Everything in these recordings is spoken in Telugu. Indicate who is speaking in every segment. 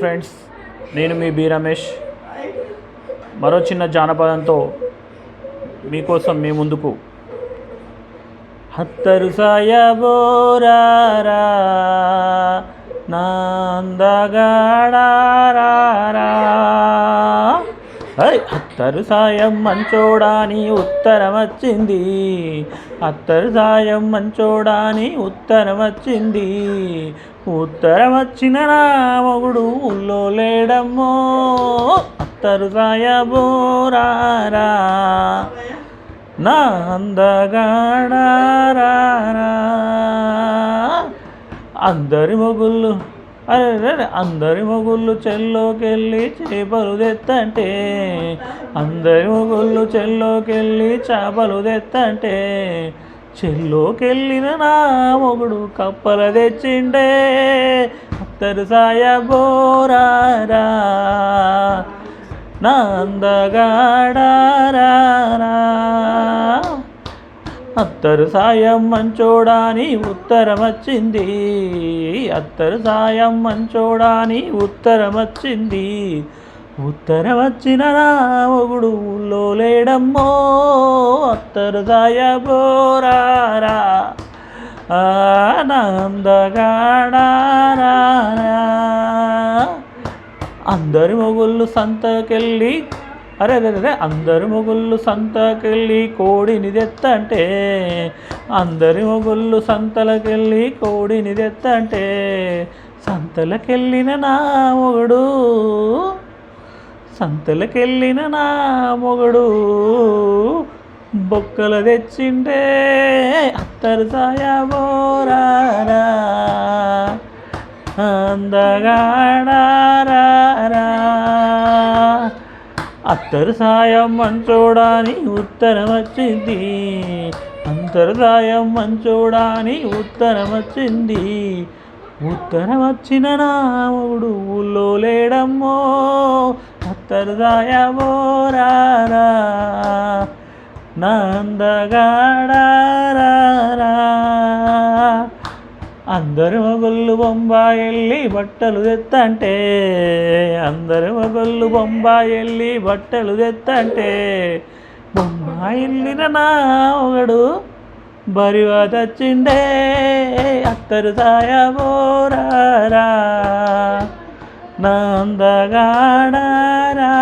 Speaker 1: ఫ్రెండ్స్, నేను మీ బి రమేష్ మరో చిన్న జానపదంతో మీకోసం మీ ముందుకు. హత్తరు సాయబోరారా నాందగాడారా, అత్తరు సాయం మంచోడాని ఉత్తరం వచ్చింది. అత్తరు సాయం మంచోడాని ఉత్తరం వచ్చింది. ఉత్తరం వచ్చిన నా మొగుడు ఊళ్ళో లేడమ్మో. అత్తరు సాయబోరారా నా అందగాడారా. అందరి మొగుళ్ళు అందరి మొగుళ్ళు చెల్లోకెళ్ళి చేపలు తెత్తంటే, అందరి మొగుళ్ళు చెల్లోకెళ్ళి చేపలు తెత్తంటే, చెల్లోకెళ్ళిన నా మొగుడు కప్పల తెచ్చిండే. అత్తరు సాయబోరారా నా అందగాడారా. అత్తరు సాయం మంచోడాని ఉత్తరం వచ్చింది. అత్తరు సాయం మంచోడాని ఉత్తరం వచ్చింది. ఉత్తరం వచ్చిన నా మొగుడు ఊళ్ళో లేడమ్మో. అత్తరు సాయబోరారా నా అందగాడారా. అందరి మొగుళ్ళు సంతకెళ్ళి అందరి మొగుళ్ళు సంతకెళ్ళి కోడిని తెత్తంటే, అందరి మొగుళ్ళు సంతలకెళ్ళి కోడిని తెత్తంటే, సంతలకెళ్ళిన నా మొగుడు సంతలకెళ్ళిన నా మొగుడు బొక్కల తెచ్చిండే. అత్తరు సాయబోరారా అందగాడారా. అత్తరు సాయం మంచోడాని ఉత్తరం వచ్చింది. అంతరు సాయం మంచోడాని ఉత్తరం వచ్చింది. ఉత్తరం వచ్చిన నా మొగుడు ఊళ్ళో లేడమ్మో. అత్తరు సాయబోరారా నా అందగాడారా. అందరి మొగుళ్ళు బొంబాయెళ్ళి బట్టలు తెత్తంటే, అందరి మొగుళ్ళు బొంబాయెళ్ళి బట్టలు తెత్తంటే, బొంబాయెళ్ళిన నా మొగుడు బరివా తెచ్చిండే. అత్తరు సాయబోరారా నా అందగాడారా.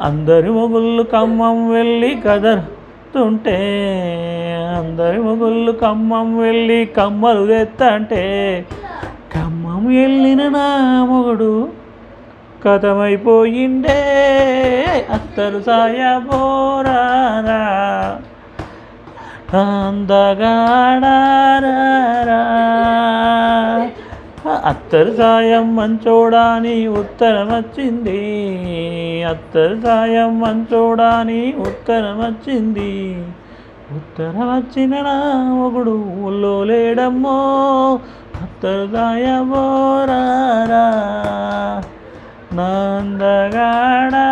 Speaker 1: అందరి మొగుళ్ళు ఖమ్మం వెళ్ళి కదరుతుంటే, అందరి మొగుళ్ళు ఖమ్మం వెళ్ళి కమ్మలు తెత్తంటే, ఖమ్మం వెళ్ళిన నా మొగుడు కథమైపోయిండే. అత్తరు సాయబోరారా అందగాడారా. అత్తరు సాయం మంచోడాని ఉత్తరం వచ్చింది. అత్తరు సాయం మంచోడాని ఉత్తరం వచ్చింది. ఉత్తరం వచ్చిన నా మొగుడు ఊళ్ళో లేడమ్మో. అత్తరు సాయబోరారా నా అందగాడారా.